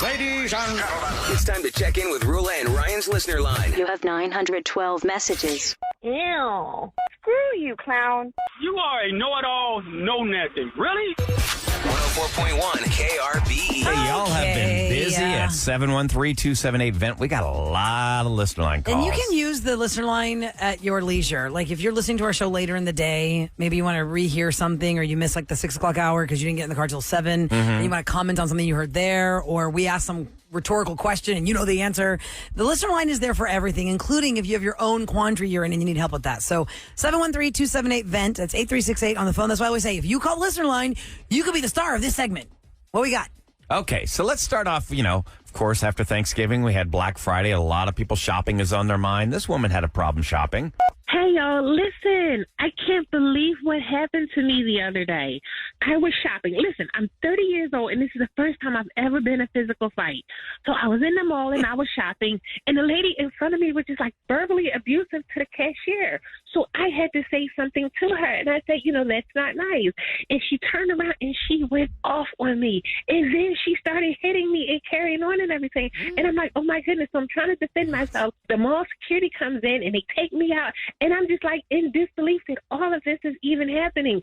Ladies and gentlemen, It's time to check in with Roula and Ryan's listener line. You have 912 messages. Ew. Screw you, clown. You are a know-it-all, know-nothing. Really? 104.1 KRBE. Hey, y'all have been busy at 713-278-VENT. We got a lot of listener line calls. And you can use the listener line at your leisure. Like if you're listening to our show later in the day, maybe you want to rehear something or you miss like the 6 o'clock hour because you didn't get in the car till 7, and you want to comment on something you heard there, or we asked some rhetorical question and you know the answer. The listener line is there for everything, including if you have your own quandary you're in and you need help with that. So 713-278-VENT. That's 8368 on the phone. That's why I always say, if you call listener line, you could be the star of this segment. What we got? Okay, so let's start off, of course, after Thanksgiving, we had Black Friday. A lot of people shopping is on their mind. This woman had a problem shopping. Hey, y'all, listen. I can't believe what happened to me the other day. I was shopping. Listen, I'm 30 years old, and this is the first time I've ever been in a physical fight. So I was in the mall, and I was shopping, and the lady in front of me was just, like, verbally abusive to the cashier. So I had to say something to her, and I said, that's not nice. And she turned around, and she went off on me. And then she started hitting me and carrying on and everything. And I'm like, oh, my goodness. So I'm trying to defend myself. The mall security comes in, and they take me out. And I'm just like in disbelief that all of this is even happening.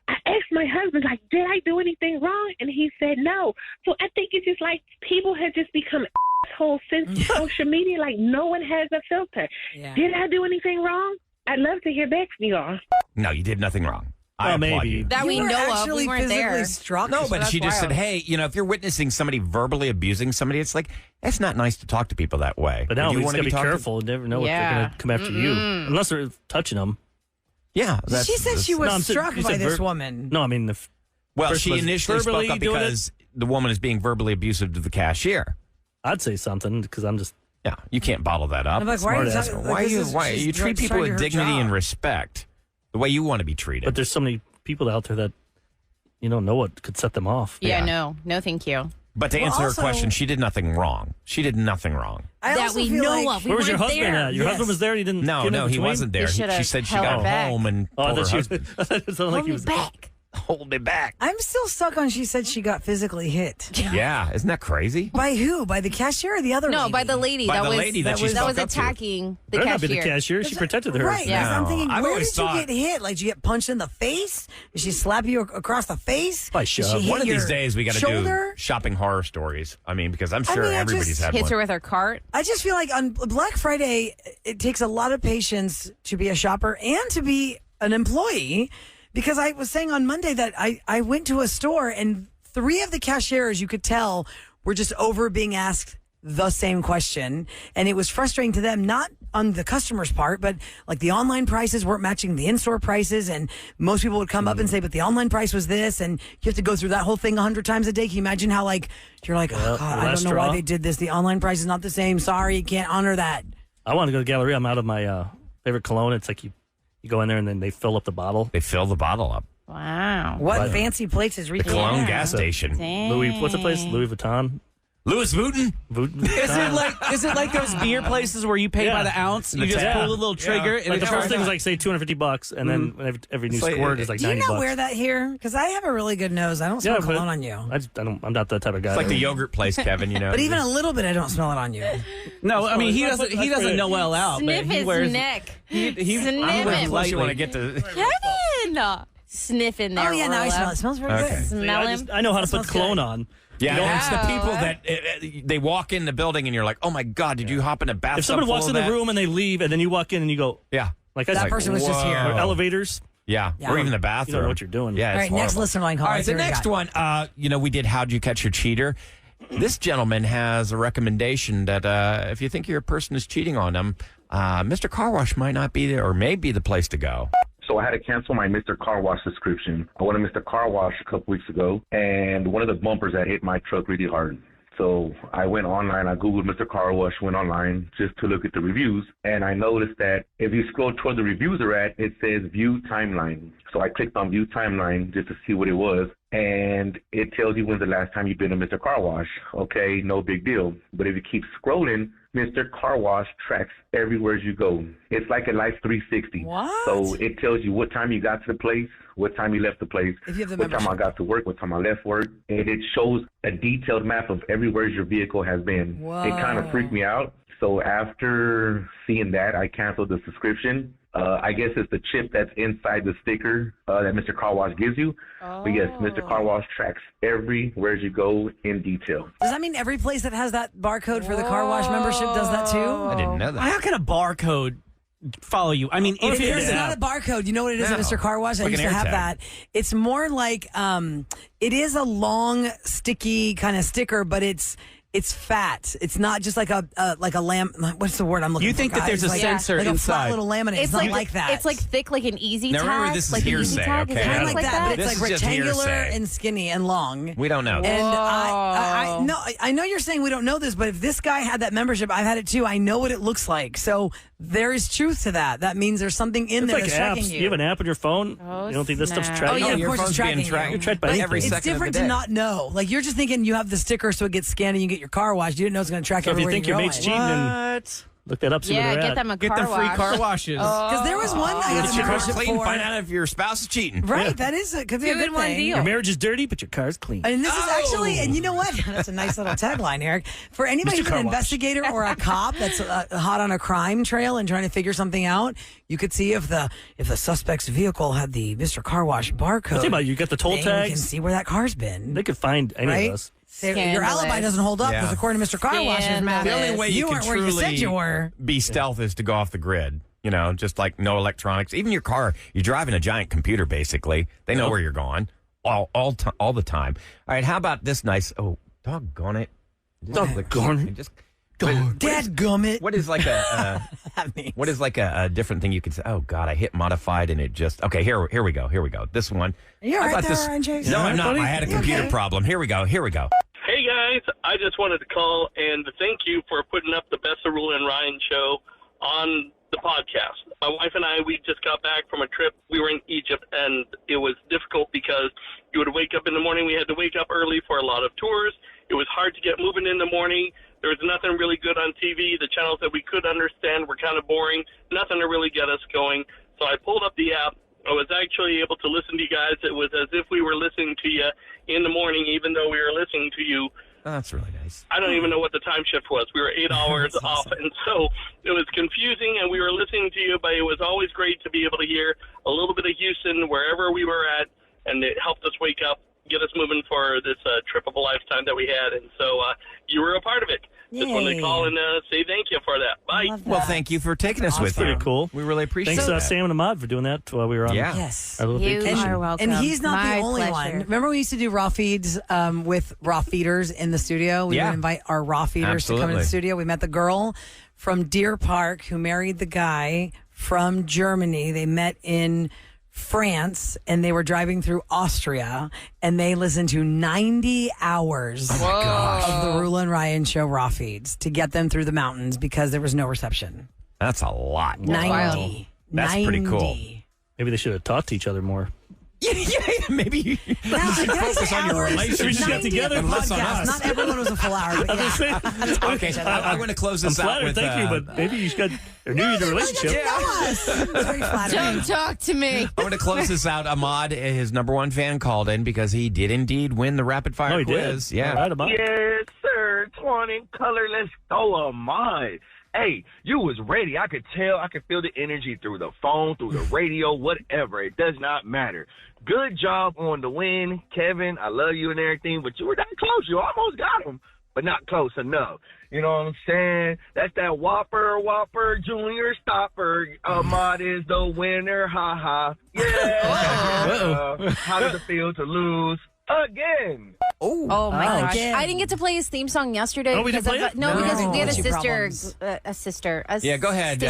I asked my husband, like, did I do anything wrong? And he said no. So I think it's just like people have just become assholes since social media. Like no one has a filter. Yeah. Did I do anything wrong? I'd love to hear back from you all. No, you did nothing wrong. Well, maybe. That we know of. We weren't there. Struck. No, but so she just wild. said, hey, if you're witnessing somebody verbally abusing somebody, it's like, it's not nice to talk to people that way. But now you we just got to be talking careful. You never know what they're going to come after you. Unless they're touching them. Yeah. She said she was struck by this woman. No, I mean, well, she initially spoke up because the woman is being verbally abusive to the cashier. I'd say something because I'm just... Yeah, you can't bottle that up. I'm like, why you treat people with dignity and respect the way you want to be treated. But there's so many people out there that you don't know what could set them off. Yeah, no, thank you. But to answer her question, she did nothing wrong. She did nothing wrong. That we know of. Where was your husband at? Your husband was there and he didn't... No, he wasn't there. She said she got home and told her husband. It sounded like he was back. Hold me back. I'm still stuck on she said she got physically hit. Yeah, isn't that crazy? By who? By the cashier or the other lady? No, by the lady. By the lady that was attacking the cashier. cashier. Be the cashier. She protected her. Right. Yeah. I'm thinking, I've where always did you get hit? Like, did you get punched in the face? Did she slap you across the face? By shove. One of these days we got to do shopping horror stories. I mean, because I'm sure everybody's had hits one. her with her cart. I just feel like on Black Friday, it takes a lot of patience to be a shopper and to be an employee. Because I was saying on Monday that I went to a store and 3 of the cashiers, you could tell, were just over being asked the same question. And it was frustrating to them, not on the customer's part, but like the online prices weren't matching the in-store prices. And most people would come up and say, but the online price was this. And you have to go through that whole thing 100 times a day. Can you imagine how you're like, oh, God, I don't know why they did this. The online price is not the same. Sorry, can't honor that. I want to go to the Galleria. I'm out of my favorite cologne. It's like you go in there and then they fill up the bottle. They fill the bottle up. Wow. What fancy places the Cologne gas station. Louis, what's the place? Louis Vuitton? Louis Vuitton? Is it like those beer places where you pay by the ounce? You just pull the little trigger. And like the first thing was like, say, $250, and then every new squirt is like $90. Do you not wear that here? Because I have a really good nose. I don't smell cologne on you. I'm not that type of guy. It's like the yogurt place, Kevin, But even a little bit, I don't smell it on you. No, I mean, he doesn't know well out. Sniff but he his wears, neck. He's Sniff him. Unless you want to get to... Kevin! Sniff in there. Oh, yeah, now I smell it. It smells very good. Smell him. I know how to put cologne on. Yeah, it's the people that they walk in the building and you're like, oh my God, did you hop in a bathtub? If someone walks in the room and they leave and then you walk in and you go, like that person was just here. Or elevators. Yeah, or even the bathroom. You don't know what you're doing. Yeah, all right, next listener line call. All right, the next one, we did How'd You Catch Your Cheater? This gentleman has a recommendation that if you think your person is cheating on them, Mr. Car Wash might not be there or may be the place to go. So I had to cancel my Mr. Car Wash subscription. I went to Mr. Car Wash a couple weeks ago, and one of the bumpers had hit my truck really hard. So I went online, I Googled Mr. Car Wash, went online just to look at the reviews, and I noticed that if you scroll toward the reviews are at, it says View Timeline. So I clicked on View Timeline just to see what it was, and it tells you when's the last time you've been to Mr. Car Wash. Okay, no big deal. But if you keep scrolling, Mr. Car Wash tracks everywhere you go. It's like a Life 360. What? So it tells you what time you got to the place, what time you left the place, If you have the what time I membership. got to work, what time I left work, and it shows a detailed map of everywhere your vehicle has been. Whoa. It kind of freaked me out. So after seeing that, I canceled the subscription. I guess it's the chip that's inside the sticker that Mr. Car Wash gives you. But yes, Mr. Car Wash tracks everywhere you go in detail. Does that mean every place that has that barcode for the car wash membership does that too? I didn't know that. How can a barcode follow you? I mean, if It's not a barcode. You know what it is at No. Mr. Car Wash? I Like used an to have AirTag. that. It's more like it is a long, sticky kind of sticker, but it's fat. It's not just like a lamp. What's the word I'm looking for? You think that there's a guys? sensor like a flat inside. little laminate. It's not like that. It's like thick, like an easy Now, tag. remember, this is like an hearsay, easy tag. okay? Is it kind of like like that, but it's This like is just rectangular hearsay. and skinny and long. We don't know. And I know you're saying we don't know this, but if this guy had that membership, I've had it too. I know what it looks like. So there is truth to that. That means there's something in It's there like that's tracking apps. you. You have an app on your phone. Oh, You don't think this stuff's snap. tracking? Oh, yeah, of your course it's phone's being tracking you. tracked. You're tracked by But anything. every it's second of different the to day. not know. Like you're just thinking you have the sticker so it gets scanned and you get your car washed. You didn't know it's going to track So if you everywhere think your you're mate's going. cheating, then look that up. See Yeah, where they're get at. them a Get car them free wash. car washes. Because there was one I got Get the your car membership clean. for. Find out if your spouse is cheating. Right, Yeah. that is could be a good Two-in-one thing. deal. Your marriage is dirty, but your car's clean. And this is actually, and you know what? That's a nice little tagline, Eric. For anybody Mr. who's an Car Wash. investigator or a cop that's hot on a crime trail and trying to figure something out, you could see if the suspect's vehicle had the Mr. Car Wash barcode. Think about it, you got the toll then You can tags. see where that car's been. They could find any Right? of us. Your Scandalous. alibi doesn't hold up because Yeah. according to Mr. Car Wash's map, The only way you, weren't can where you said truly you were. be stealth is to go off the grid. You know, just like no electronics. Even your car, you're driving a giant computer. Basically, they know where you're going all the time. All right, how about this nice? Oh, doggone it! Doggone it. Just Dadgummit. what is like a That means. what is like a different thing you could say? Oh God, I hit modified and it just okay. Here we go. This one. You all I right thought there, this- Ryan Chase? No, I'm right, not. buddy? I had a You computer okay? problem. Here we go. Hey guys, I just wanted to call and thank you for putting up the Best of Roula and Ryan show on the podcast. My wife and I, we just got back from a trip. We were in Egypt, and it was difficult because you would wake up in the morning. We had to wake up early for a lot of tours. It was hard to get moving in the morning. There was nothing really good on TV. The channels that we could understand were kind of boring, nothing to really get us going. So I pulled up the app. I was actually able to listen to you guys. It was as if we were listening to you in the morning, even though we were listening to you. Oh, that's really nice. I don't even know what the time shift was. We were 8 hours off, and so it was confusing, and we were listening to you, but it was always great to be able to hear a little bit of Houston wherever we were at, and it helped us wake up, get us moving for this trip of a lifetime that we had, and so you were a part of it. Just wanted to Yay. call and say thank you for that. Bye. Love Well, that. thank you for taking us with you. Pretty cool. We really appreciate Thanks, that. Sam and Ahmad, for doing that while we were on Yeah. Yes. our little You vacation. are welcome. And he's not My the only pleasure. one. Remember we used to do raw feeds with raw feeders in the studio? We Yeah. would invite our raw feeders to come in Absolutely. the studio. We met the girl from Deer Park who married the guy from Germany. They met in France and they were driving through Austria and they listened to 90 hours of the Roula and Ryan show raw feeds to get them through the mountains because there was no reception. That's a lot. 90. That's pretty cool. 90. Maybe they should have talked to each other more. Yeah, maybe you Now, I gotta focus say on your hours, relationship. We just got 90 together of and the less on podcast. us. Not everyone was a full hour, but yeah. Okay, I'm going to close I'm this out flattered, with. thank you, but maybe you should renew the relationship. Yes. It's very flattering. Don't talk to me. I'm going to close this out. Ahmad, his number one fan, called in because he did indeed win the rapid fire No, he quiz. did. Yeah. All right, Ahmad. Yes, sir. 20 color. Let's go, Ahmad. Hey, you was ready. I could tell. I could feel the energy through the phone, through the radio, whatever. It does not matter. Good job on the win, Kevin. I love you and everything, but you were that close. You almost got him, but not close enough. You know what I'm saying? That's that Whopper Junior Stopper. Ahmad is the winner. Ha ha. Yeah. How does it feel to lose again? Oh my gosh! again. I didn't get to play his theme song yesterday. Oh, we didn't because play of- it? No, No. because we had a Issue sister, problems. Yeah, go ahead.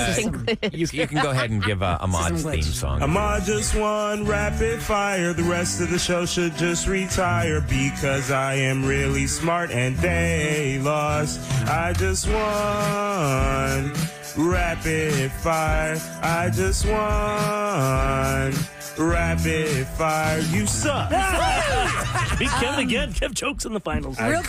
You can go ahead and give Ahmad's Some theme glitch. song. Ahmad just won rapid fire. The rest of the show should just retire because I am really smart and they lost. I just won rapid fire. I just won rapid fire. You suck. Beat Kevin again. Kev chokes in the finals. Real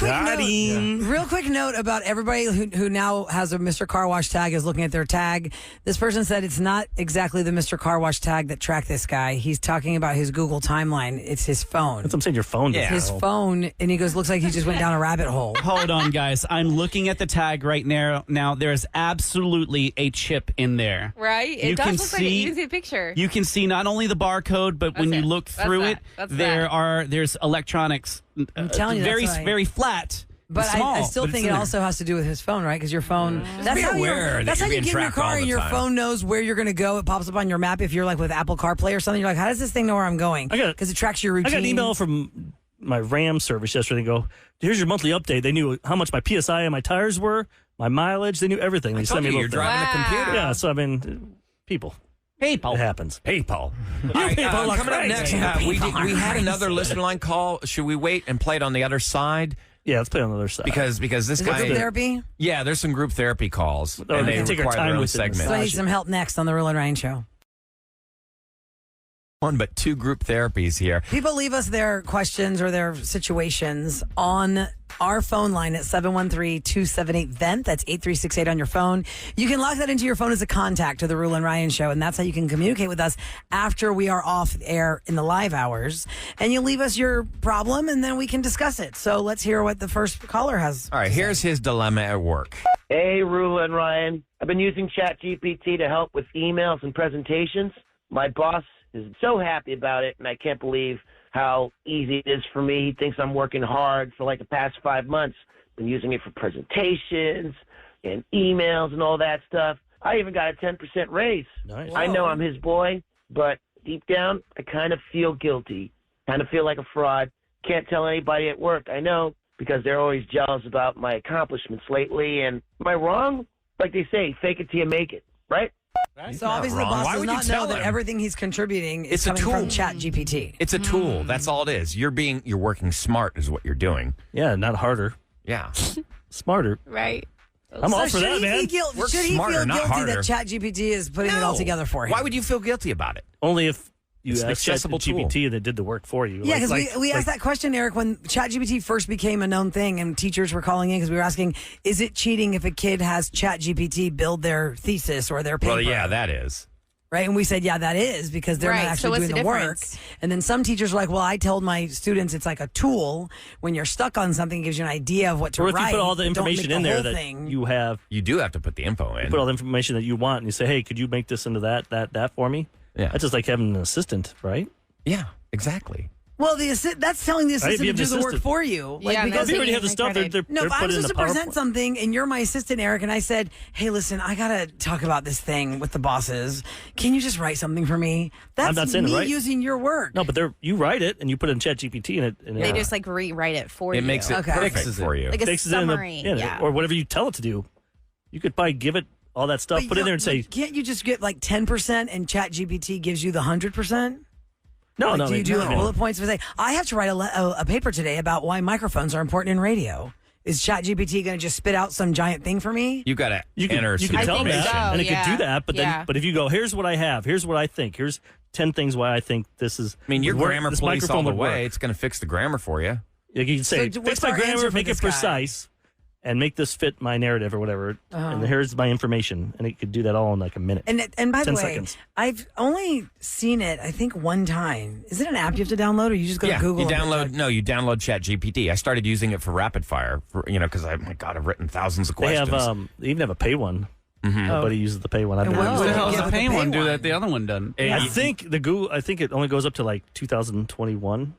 quick note about everybody who now has a Mr. Car Wash tag is looking at their tag. This person said it's not exactly the Mr. Car Wash tag that tracked this guy. He's talking about his Google timeline. It's his phone. That's what I'm saying. Your phone. Yeah. His phone, and he goes, looks like he just went down a rabbit hole. Hold on, guys. I'm looking at the tag right now. Now, there's absolutely a chip in there. Right? It does look like it. You can see the picture. You can see not only the barcode, but when you look through it, there's electronics. I'm telling you, very, that's right. very flat. But small, I still think it also has to do with his phone, right? Because your phone. That's how you get in your car and your phone knows where you're going to go. It pops up on your map if you're like with Apple CarPlay or something. You're like, how does this thing know where I'm going? Because it tracks your routine. I got an email from my RAM service yesterday. They go, here's your monthly update. They knew how much my PSI and my tires were, my mileage. They knew everything. They sent me a little you're driving a computer. Yeah, so I mean, people. PayPal. It happens. PayPal. Coming up next, we had another listener line call. Should we wait and play it on the other side? Yeah, let's play on the other side. Because this guy. Group therapy? Yeah, there's some group therapy calls. And they take our require time their own with segment. So I need some help next on the Roula and Ryan Show. One, but two group therapies here. People leave us their questions or their situations on our phone line at 713-278-VENT. That's 8368 on your phone. You can lock that into your phone as a contact to the Roula and Ryan Show, and that's how you can communicate with us after we are off air in the live hours. And you leave us your problem, and then we can discuss it. So let's hear what the first caller has. All right, here's his dilemma at work. Hey, Roula and Ryan. I've been using ChatGPT to help with emails and presentations. My boss is so happy about it, and I can't believe how easy it is for me. He thinks I'm working hard for like the past 5 months. Been using it for presentations and emails and all that stuff. I even got a 10% raise. Nice. I know I'm his boy, but deep down, I kind of feel guilty. Kind of feel like a fraud. Can't tell anybody at work. I know, because they're always jealous about my accomplishments lately. And am I wrong? Like they say, fake it till you make it, right? So obviously the boss does not know that everything he's contributing is coming from ChatGPT. It's a tool. That's all it is. You're working smart is what you're doing. Yeah, not harder. Yeah. Smarter. Right. I'm all for that, man. Should he feel guilty that ChatGPT is putting it all together for him? Why would you feel guilty about it? Only if you It's an asked accessible ChatGPT and it did the work for you. Yeah, because we asked that question, Eric, when ChatGPT first became a known thing and teachers were calling in because we were asking, is it cheating if a kid has ChatGPT build their thesis or their paper? Well, yeah, that is. Right? And we said, yeah, that is because they're not actually doing the work. And then some teachers were like, well, I told my students it's like a tool. When you're stuck on something, it gives you an idea of what to or if write. you put all the information in there that thing. you have. You do have to put the info in. You put all the information that you want and you say, hey, could you make this into that for me? Yeah. That's just like having an assistant, right? Yeah, exactly. Well, that's telling the assistant to do the work for you. Yeah, because they already have the stuff. They're no, if I was putting supposed to present something and you're my assistant, Eric, and I said, hey, listen, I got to talk about this thing with the bosses. Can you just write something for me? That's not saying me it, right? using your work. No, but you write it and you put it in ChatGPT and They just like rewrite it for you. It makes it perfect for you. Like a summary. Or whatever you tell it to do. You could probably give it all that stuff, put it in there and say. Can't you just get like 10% and ChatGPT gives you the 100%? No, do you do bullet points for say, I have to write a paper today about why microphones are important in radio? Is ChatGPT going to just spit out some giant thing for me? You got to enter you can tell that, and it could do that. But if you go, here's what I have, here's what I think, here's 10 things why I think this is. I mean, your grammar police all the way. It's going to fix the grammar for you. You can say, fix my grammar, make it precise, and make this fit my narrative or whatever. And here's my information, and it could do that all in like a minute. And by the way, 10 seconds. I've only seen it, I think, one time. Is it an app you have to download, or you just go to Google? You download ChatGPT. I started using it for rapid fire, because I've written thousands of questions. They even have a pay one. Mm-hmm. Nobody uses the pay one. What the hell does the pay one do that the other one doesn't? I think it only goes up to like 2021.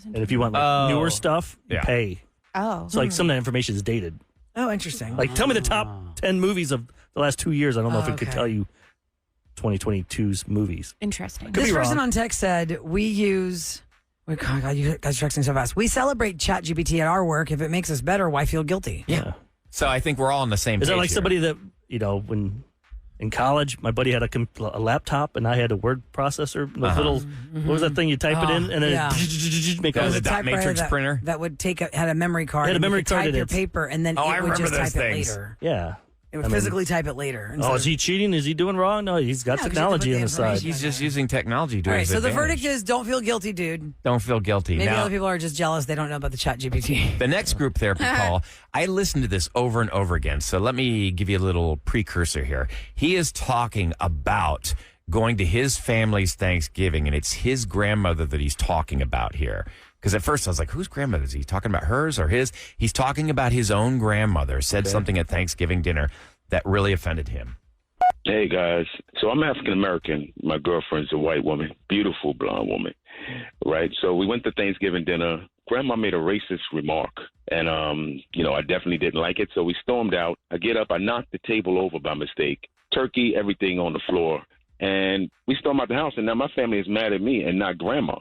And if you want newer stuff, you pay. Oh. So like some of that information is dated. Oh, interesting. Like tell me the top 10 movies of the last 2 years. I don't know if it could tell you 2022's movies. Interesting. This person on text said, we use... Oh, God, you guys are texting so fast. We celebrate ChatGPT at our work. If it makes us better, why feel guilty? Yeah. So I think we're all on the same page. Is that like here. somebody that, when in college, my buddy had a laptop and I had a word processor, what was that thing you type it in and then make all the dot matrix printer that would had a memory card. Had a memory card type in your it. paper and then it would just type it later. Yeah. It would physically type it later. Oh, is he cheating? Is he doing wrong? No, he's got technology on his side. He's just using technology to All right, his so the advantage. verdict is don't feel guilty, dude. Don't feel guilty. Maybe Now, other people are just jealous they don't know about the chat GPT. the next group therapy call, I listened to this over and over again. So let me give you a little precursor here. He is talking about going to his family's Thanksgiving, and it's his grandmother that he's talking about here. Because at first I was like, whose grandmother? Is he talking about hers or his? He's talking about his own grandmother, said something at Thanksgiving dinner that really offended him. Hey, guys. So I'm African American. My girlfriend's a white woman, beautiful blonde woman, right? So we went to Thanksgiving dinner. Grandma made a racist remark, and, I definitely didn't like it. So we stormed out. I get up. I knocked the table over by mistake. Turkey, everything on the floor. And we storm out the house, and now my family is mad at me and not Grandma.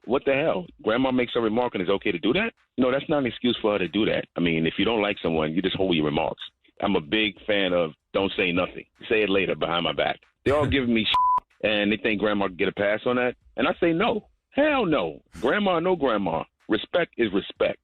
What the hell? Grandma makes a remark, and it's okay to do that? No, that's not an excuse for her to do that. I mean, if you don't like someone, you just hold your remarks. I'm a big fan of don't say nothing. Say it later behind my back. They're all giving me shit, and they think Grandma can get a pass on that. And I say no. Hell no. Grandma, no Grandma. Respect is respect.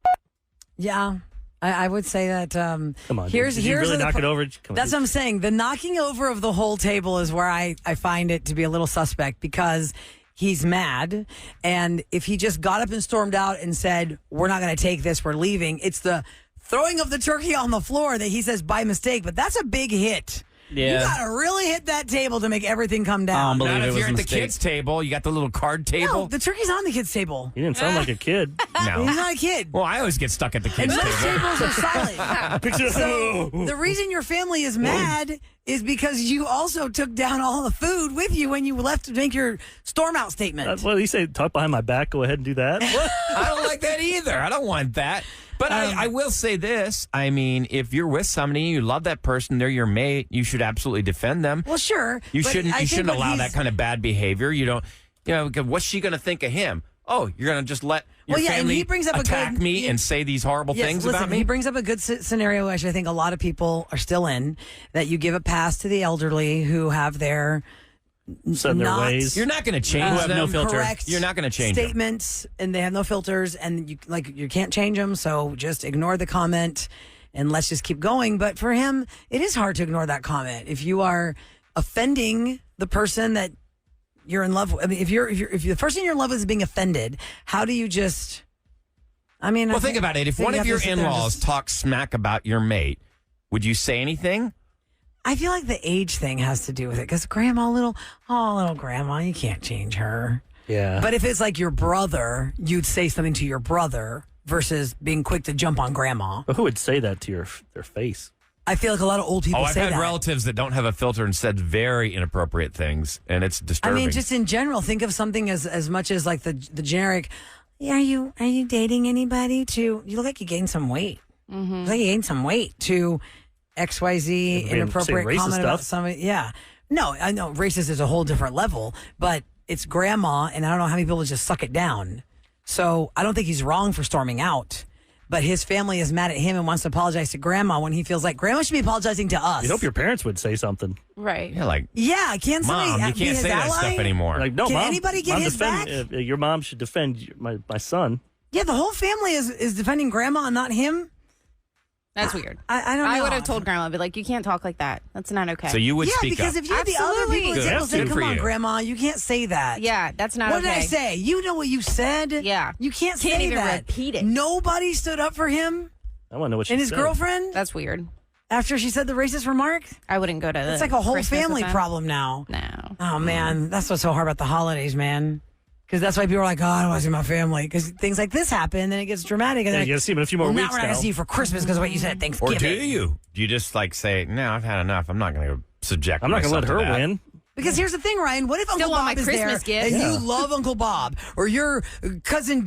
Yeah. I would say that. Come on, did you really knock it over? That's what I'm saying. The knocking over of the whole table is where I find it to be a little suspect because he's mad. And if he just got up and stormed out and said, we're not going to take this, we're leaving, it's the throwing of the turkey on the floor that he says by mistake. But that's a big hit. Yeah. You got to really hit that table to make everything come down. Not if you're at the kids' table. You got the little card table. No, the turkey's on the kids' table. He didn't sound like a kid. No. He's not a kid. Well, I always get stuck at the kids' And most table. tables are solid. So the reason your family is mad is because you also took down all the food with you when you left to make your storm out statement. What did he say? Talk behind my back. Go ahead and do that. I don't like that either. I don't want that. But I will say this. I mean, if you're with somebody, you love that person, they're your mate, you should absolutely defend them. Well, sure. You but shouldn't. I You think shouldn't what allow he's- that kind of bad behavior. You don't. What's she going to think of him? Oh, you're going to just let your and family he brings up attack a good, me and say these horrible Yes, things listen, about me? He brings up a good scenario, which I think a lot of people are still in, that you give a pass to the elderly who have their Set in their ways. You're not going to change them. no filter. correct You're not going to change them. statements, and they have no filters, and you can't change them. So just ignore the comment, and let's just keep going. But for him, it is hard to ignore that comment if you are offending the person that you're in love with. I mean, if the person you're in love with is being offended, how do you just? I mean, Well, think about it. If one of your in-laws talks smack about your mate, would you say anything? I feel like the age thing has to do with it because little grandma, you can't change her. Yeah. But if it's like your brother, you'd say something to your brother versus being quick to jump on grandma. But who would say that to their face? I feel like a lot of old people I've say had that. relatives that don't have a filter and said very inappropriate things, and it's I disturbing. mean, just in general, think of something as much as like the generic. Yeah, are you dating anybody? To you look like you gained some weight. Mm-hmm. You look like you gained some weight. To XYZ inappropriate comment about somebody. Yeah. No, I know racist is a whole different level, but it's grandma, and I don't know how many people just suck it down. So I don't think he's wrong for storming out, but his family is mad at him and wants to apologize to grandma when he feels like grandma should be apologizing to us. You hope your parents would say something. Right. Yeah, can't somebody Mom, you be can't his say that ally? stuff anymore. Like, no, Can mom, anybody get mom his defend, your mom should defend my son. Yeah, the whole family is defending grandma and not him. That's weird. I don't know. I would have told grandma, be like, you can't talk like that. That's not okay. So you would Yeah, speak because up. if you had the other people at the table say, Good come for on, you. grandma, you can't say that. Yeah, that's not What okay. did I say? You know what you said? Yeah. You can't Can't say even that. repeat it. Nobody stood up for him I want to know what she and his said. girlfriend That's weird. after she said the racist remark? I wouldn't go to It's like a whole Christmas family with them. problem now. No. Oh, man. That's what's so hard about the holidays, man. Because that's why people are like, oh, I don't want to see my family. Because things like this happen, and then it gets dramatic. And Yeah, they're you got to see him in a few more well, now weeks we're not going now. to see you for Christmas because of what you said at Or Thanksgiving. do you? Do you just like say, no, I've had enough. I'm not going to subject I'm not going to let myself her that. win. Because here's the thing, Ryan. What if Still Uncle want Bob my is there Christmas gift. and Yeah. you love Uncle Bob, or your cousin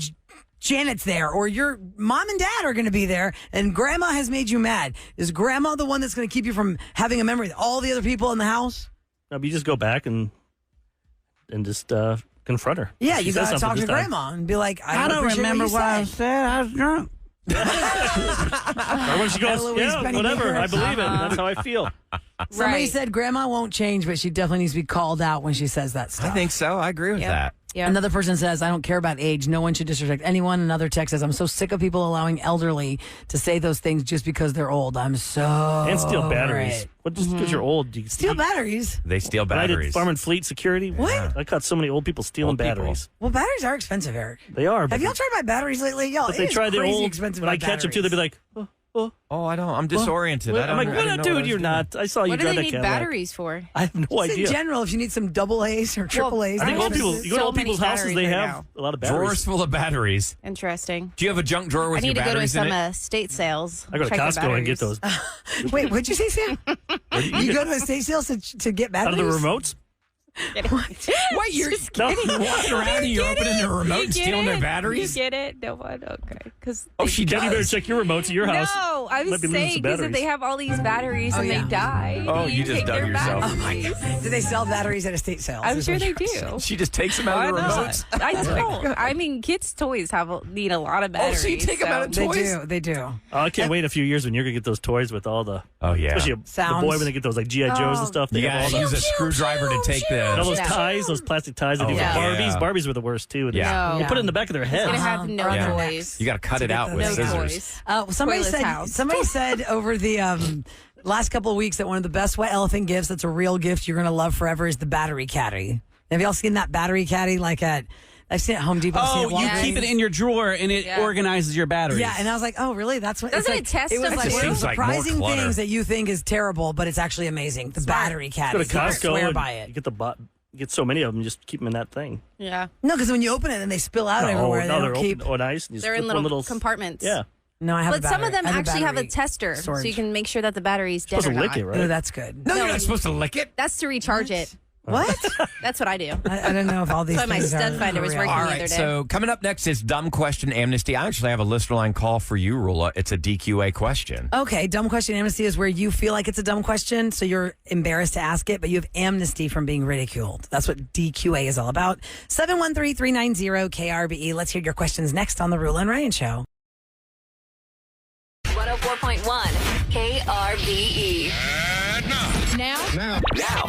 Janet's there, or your mom and dad are going to be there, and Grandma has made you mad? Is Grandma the one that's going to keep you from having a memory with all the other people in the house? No, but you just go back and just confront her. Yeah, She you says got to something talk to this time. Grandma and be like, I don't appreciate remember what what I you said. said. I was drunk. Or when she goes, Eloise yeah, Penny whatever. Baker. I believe it. That's how I feel. Somebody Right. said Grandma won't change, but she definitely needs to be called out when she says that stuff. I think so. I agree with that. Yeah. Another person says, I don't care about age. No one should disrespect anyone. Another text says, I'm so sick of people allowing elderly to say those things just because they're old. I'm so And steal batteries. over it. What, just because you're old, you Steal batteries? They steal United batteries. Farm and Fleet Security. What? I caught so many old people stealing Old people. batteries. Well, batteries are expensive, Eric. They are. Have y'all tried to buy batteries lately? Y'all, But it they is try the crazy old. expensive When to I buy catch them too, they'll be like, Oh, I don't. I'm disoriented. I'm like, what, dude? You're not. I saw you What do drive they that need Cadillac. batteries for? I have no Just idea. in general, if you need some double A's or triple A's. I think they old have people. this- You go to so old people's many houses, batteries they right have now. a lot of batteries. Drawers full of batteries. Interesting. Do you have a junk drawer with I need your to go to batteries in some it? estate sales. I go to Check the Costco and get batteries. those Wait, what'd you say, Sam? You go to estate sales to get batteries? out of the remotes. Wait, you're walking around and you're opening the remote and stealing their batteries? You get it? No one? Okay. Cause Oh, she Jenny, you better does. check your remotes at your house. No, I Might was be losing some saying because if batteries. they have all these batteries and yeah. they die, Oh, you just take dug their yourself. batteries. Do they sell batteries at estate sales? I'm Is sure what they you're do. She just takes them out Why of the not? remotes. I don't. I mean, kids' toys need a lot of Oh, batteries. so you take them out of They toys? do. They do. Oh, I can't wait a few years when you're gonna get those toys with all the. Oh, yeah. Especially the Sounds. boy when they get those like GI Joes and stuff. They You have gotta all use a screwdriver to take and all the... those No. ties, those plastic ties that Oh, do yeah. Barbies. Barbies were the worst too. They- Yeah. They put it in the back of their It's head. gonna have no Yeah. toys. You got to cut it out with No scissors. toys. Somebody Toyless said. house. Somebody said over the last couple of weeks that one of the best white elephant gifts that's a real gift you're going to love forever is the battery caddy. Have y'all seen that battery caddy? I've seen it at Home Depot. I've seen Oh, it you at Walgreens. keep it in your drawer and it organizes your batteries. Yeah, and I was like, oh, really? That's what Doesn't it's it test It was them like too? one of the Seems like more surprising clutter. things that you think is terrible, but it's actually amazing. The battery caddy. Go to I Costco swear and by it. you get you get so many of them, you just keep them in that thing. Yeah. No, because when you open it, then they spill out everywhere. no, They they're don't keep. open on ice. And you They're in slip one little compartments. Yeah. No, I have. But some of them actually have a battery tester, so storage. you can make sure that the battery's dead Supposed or to not. lick it, right? Oh, that's good. No, you're not supposed to lick it. That's to recharge it. What? That's what I do. I don't know if all these. That's why my things are stud finder was real. working All the right, other day. so coming up next is Dumb Question Amnesty. I actually have a listener line call for you, Roula. It's a DQA question. Okay, dumb question amnesty is where you feel like it's a dumb question, so you're embarrassed to ask it, but you have amnesty from being ridiculed. That's what DQA is all about. 713-390-KRBE. Let's hear your questions next on the Roula and Ryan Show. 104.1 KRBE. Now,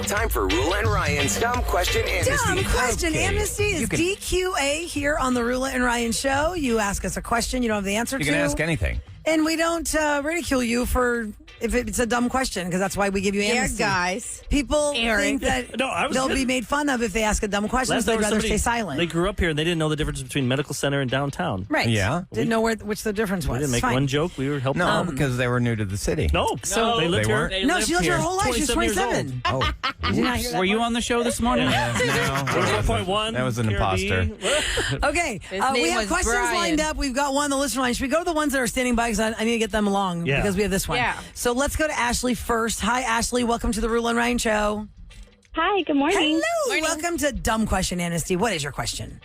time for Roula and Ryan's Dumb Question Amnesty. Dumb question Okay. amnesty is You can- DQA here on the Roula and Ryan Show. You ask us a question you don't have the answer You to. can ask anything. And we don't ridicule you for if it's a dumb question, because that's why we give you amnesty. guys. People Eric. think that No, I was they'll good. be made fun of if they ask a dumb question, so night they'd rather somebody- stay silent. They grew up here and they didn't know the difference between medical center and downtown. Right. Yeah. Didn't know which the difference was. We didn't make Fine. one joke. We were helping No, them. because they were new to the city. No, So- they lived They here. weren't? No, she lived her whole life. She's 27 years 27. Oh, Did you not hear that Were you part? on the show this morning? no. 1.1. That was an imposter. Okay, His we name have was questions Brian. lined up. We've got one on the listener line. Should we go to the ones that are standing by? Because I need to get them along Yeah. because we have this one. Yeah. So let's go to Ashley first. Hi, Ashley. Welcome to the Roula and Ryan Show. Hi, good morning. Hello. Welcome to Dumb Question Amnesty. What is your question?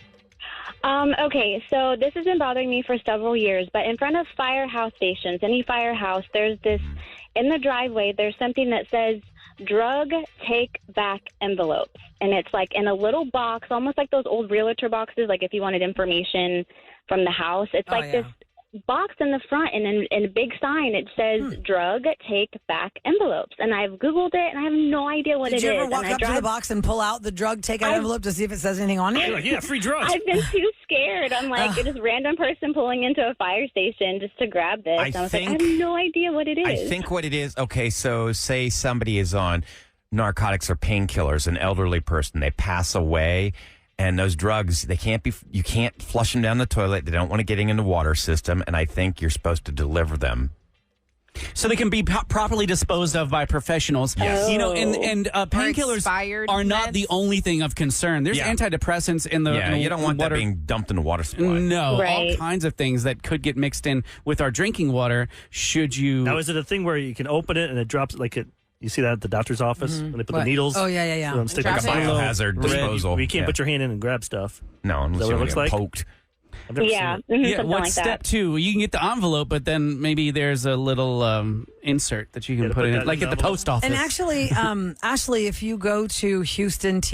Okay, so this has been bothering me for several years, but in front of firehouse stations, any firehouse, there's this, in the driveway, there's something that says, drug take back envelopes. And it's like in a little box, almost like those old realtor boxes, like if you wanted information from the house. It's like this box in the front, and in a big sign, it says, drug take back envelopes. And I've Googled it, and I have no idea what it is. Did you ever walk and up to the box and pull out the drug take-out envelope to see if it says anything on it? You're like, yeah, free drugs. I've been too scared. I'm like, this random person pulling into a fire station just to grab this. I And I was think- like, I have no idea what it is. I think what it is, okay, so say somebody is on narcotics or painkillers, an elderly person, they pass away, and those drugs, you can't flush them down the toilet. They don't want to get in the water system, and I think you're supposed to deliver them. So they can be properly disposed of by professionals. Yes. You know, and painkillers expired are not the only thing of concern. There's Yeah. antidepressants in the Yeah, you don't want that water. being dumped in the water supply. No, all Right. kinds of things that could get mixed in with our drinking water. Should you? Now, is it a thing where you can open it and it drops like it? You see that at the doctor's office when they put What? the needles? Oh, yeah, yeah, yeah. So stick Like like a biohazard red- disposal. You can't Yeah. put your hand in and grab stuff. No, unless Is that you what it want looks to get like? poked. I've never Yeah, seen it. Yeah, something what's like step that. 2? You can get the envelope, but then maybe there's a little insert that you can to put put in, that like in at the the post office. And actually, Ashley, if you go to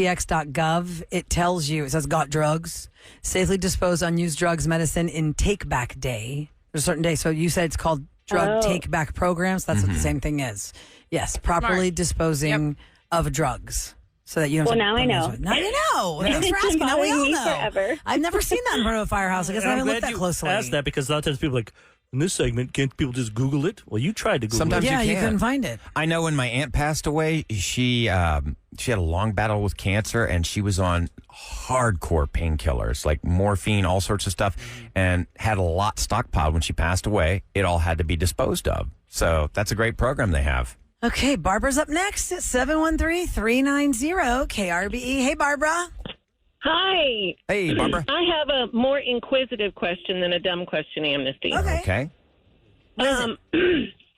HoustonTX.gov, it tells you, it says got drugs, safely dispose unused drugs, medicine in take back day. There's a certain day. So you said it's called drug take back programs. That's what the same thing is. Yes, properly disposing of drugs. So that you don't. Well, now I know. Now you know. Yeah. Thanks for It's asking. been Now we all bothering me know. forever. I've never seen that in front of a firehouse. I guess I haven't looked that closely. Asked that because a lot of times people are like, in this segment, can't people just Google it? Well, you tried to Google Sometimes it. you couldn't find it. I know when my aunt passed away, she had a long battle with cancer, and she was on hardcore painkillers like morphine, all sorts of stuff, and had a lot stockpiled. When she passed away, it all had to be disposed of. So that's a great program they have. Okay, Barbara's up next at 713-390-KRBE. Hey, Barbara. Hi. Hey, Barbara. I have a more inquisitive question than a dumb question, Amnesty. Okay.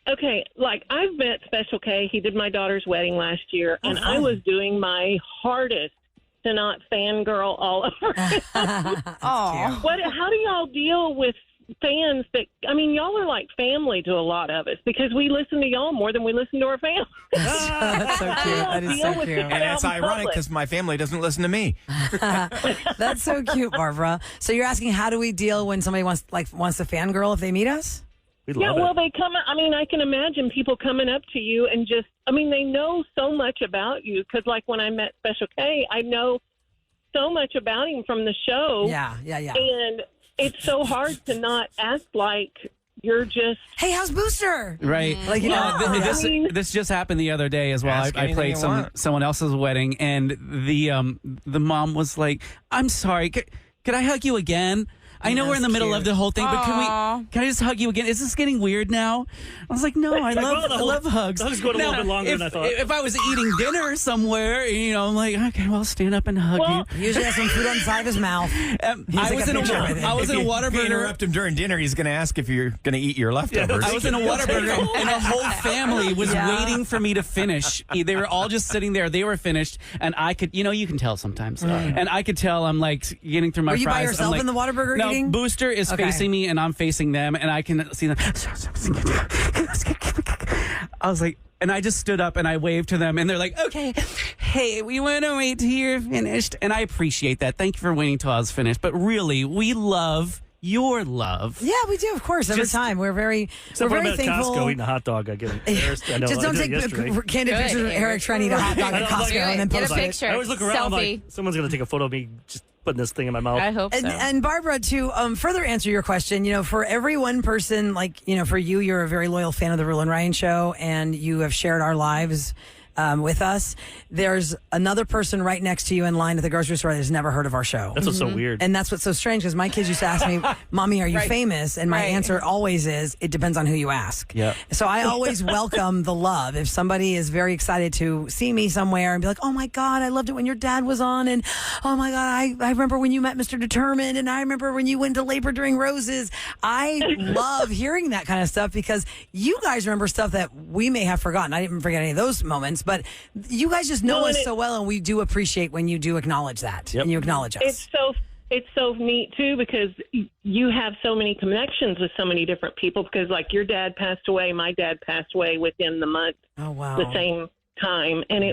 Okay, like I've met Special K. He did my daughter's wedding last year, and I was doing my hardest to not fangirl all over him. Aw. How do y'all deal with fans that, I mean, y'all are like family to a lot of us because we listen to y'all more than we listen to our family. That's so cute. That is so cute. And it's ironic because my family doesn't listen to me. That's so cute, Barbara. So you're asking, how do we deal when somebody wants to fangirl if they meet us? Yeah, well, they come. I mean, I can imagine people coming up to you and just. I mean, they know so much about you because, like, when I met Special K, I know so much about him from the show. Yeah. And it's so hard to not act like you're just. Hey, how's Booster? Right. Like, you know, this just happened the other day as well. Ask I anything played you want. someone else's wedding, and the mom was like, "I'm sorry, could I hug you again? I know we're in the middle of the whole thing, but can I just hug you again? Is this getting weird now?" I was like, "No, I love hugs." Hugs go a little bit longer than I thought. If I was eating dinner somewhere, I'm like, okay, well, stand up and hug you. Usually has some food on the side of his mouth. I was in a Whataburger. If you interrupt him during dinner, he's going to ask if you're going to eat your leftovers. I was in a Whataburger, and a whole family was waiting for me to finish. They were all just sitting there. They were finished, and I could, you can tell sometimes. And I could tell I'm like getting through my fries. Were you by yourself in the Whataburger no, eating? Booster is facing me, and I'm facing them, and I can see them. I was like, and I just stood up and I waved to them, and they're like, okay, hey, we want to wait till you're finished. And I appreciate that. Thank you for waiting till I was finished. But really, we love your love. Yeah, we do, of course, every time. We're very Except when I'm at thankful. Costco eating a hot dog, I get embarrassed. I know, Just don't take candid pictures of Eric trying to eat a hot dog at Costco and then post it. I always look around like someone's going to take a photo of me just putting this thing in my mouth. I hope so. And Barbara, to further answer your question, for every one person, for you, you're a very loyal fan of the Roula and Ryan show, and you have shared our lives with us. There's another person right next to you in line at the grocery store that has never heard of our show. That's what's so weird. And that's what's so strange because my kids used to ask me, "Mommy, are you famous?" And my answer always is, "It depends on who you ask." Yeah. So I always welcome the love. If somebody is very excited to see me somewhere and be like, "Oh my God, I loved it when your dad was on," and "Oh my God, I remember when you met Mr. Determined, and I remember when you went to labor during Roses." I love hearing that kind of stuff because you guys remember stuff that we may have forgotten. I didn't forget any of those moments, but you guys just know us so well, and we do appreciate when you do acknowledge that and you acknowledge us. It's so neat too because you have so many connections with so many different people because like your dad passed away, my dad passed away within the month. Oh wow. The same time, and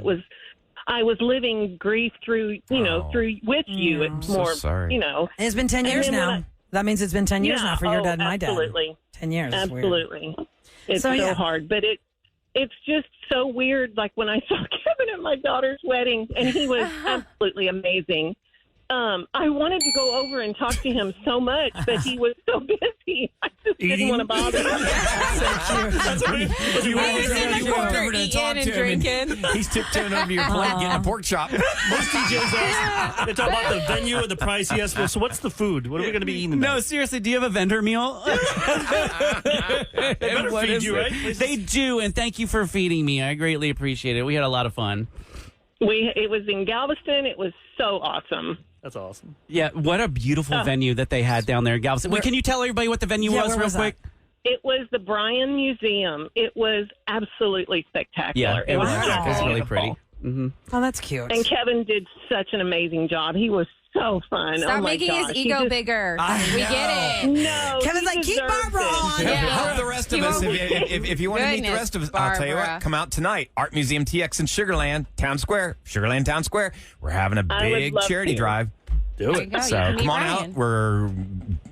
I was living grief through with you. It's more sorry. And it's been 10 years now. That means it's been 10 years now for your dad and my dad. Absolutely. 10 years. Absolutely. It's So, so yeah. hard, but it's just so weird. Like when I saw Kevin at my daughter's wedding, and he was absolutely amazing. I wanted to go over and talk to him so much, but he was so busy. I just didn't want to bother him. You walked over to talk to him, and he's tiptoeing over your plate getting a pork chop. Most DJs ask, they talk about the venue and the price. Yes, well, so what's the food? What are we going to be eating tonight? No, seriously, do you have a vendor meal? They better What feed is you, it? right? They do, and thank you for feeding me. I greatly appreciate it. We had a lot of fun. It was in Galveston. It was so awesome. That's awesome. Yeah, what a beautiful venue that they had down there in Galveston. Wait, can you tell everybody what the venue was where real was quick? It was the Bryan Museum. It was absolutely spectacular. Yeah, it was really beautiful. pretty. Mm-hmm. Oh, that's cute. And Kevin did such an amazing job. He was so fun. Stop oh my making gosh. his He ego just- bigger. I We know. get it. No, Kevin's he like, keep deserves Barbara it. on. Yeah. Help the rest of us. If you want to meet the Goodness, rest of us, I'll tell you Barbara. what. Come out tonight. Art Museum TX in Sugarland, Town Square. Sugarland Town Square. We're having a I would big love charity to. drive. Do There it. you go. So You can come meet on Ryan. out. We're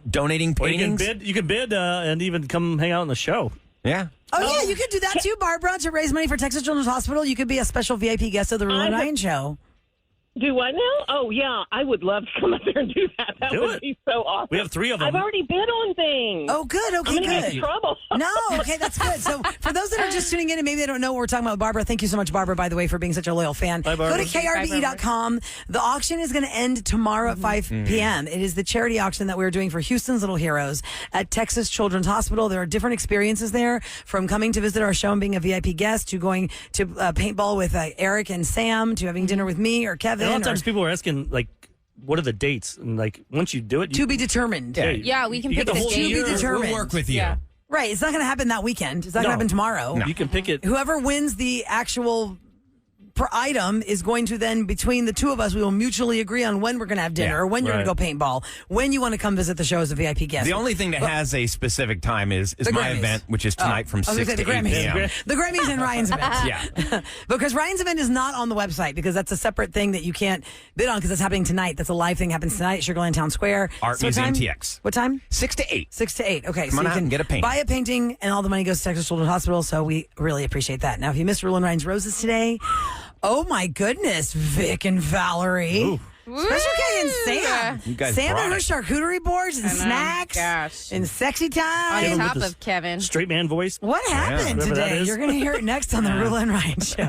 donating Or you can paintings. bid and even come hang out on the show. Yeah. Oh, yeah, you could do that too, Barbara, to raise money for Texas Children's Hospital. You could be a special VIP guest of the Roula and Ryan show. Do what now? Oh, yeah. I would love to come up there and do that. That would be so awesome. We have 3 of them. I've already bid on things. Oh, good. Okay, I'm gonna get good. in trouble. No, okay, that's good. So for those that are just tuning in and maybe they don't know what we're talking about, Barbara, thank you so much, Barbara, by the way, for being such a loyal fan. Bye, Barbara. Go to krbe.com. The auction is going to end tomorrow at 5 p.m. It is the charity auction that we're doing for Houston's Little Heroes at Texas Children's Hospital. There are different experiences there, from coming to visit our show and being a VIP guest to going to paintball with Eric and Sam to having dinner with me or Kevin. And a lot of times people are asking, like, what are the dates? And, like, once you do it... To be determined. Yeah, we can you pick get the the whole date. year. To be determined. We'll work with you. Yeah. Right. It's not going to happen that weekend. It's not going to happen tomorrow. You can pick it. Whoever wins the actual per item is going to then, between the two of us, we will mutually agree on when we're going to have dinner or when you're going to go paintball, when you want to come visit the show as a VIP guest. The only thing that has a specific time is The my Grammys. event, which is tonight from I was 6 gonna to say 8 the Grammys. p.m. The Grammys and Ryan's event. Yeah. Because Ryan's event is not on the website because that's a separate thing that you can't bid on because it's happening tonight. That's a live thing, happens tonight at Sugarland Town Square. Art So what Museum time? TX. What time? 6 to 8. 6 to 8. Okay, Come on you out can and get a painting. buy a painting, and all the money goes to Texas Children's Hospital. So we really appreciate that. Now, if you missed Roula and Ryan's Roses today, oh my goodness, Vic and Valerie. Special K and Sam. You guys Sam brought and her it. charcuterie boards and snacks and sexy time. On top of Kevin. Straight man voice. What happened Whatever that today? is. You're going to hear it next on the Roula and Ryan Show.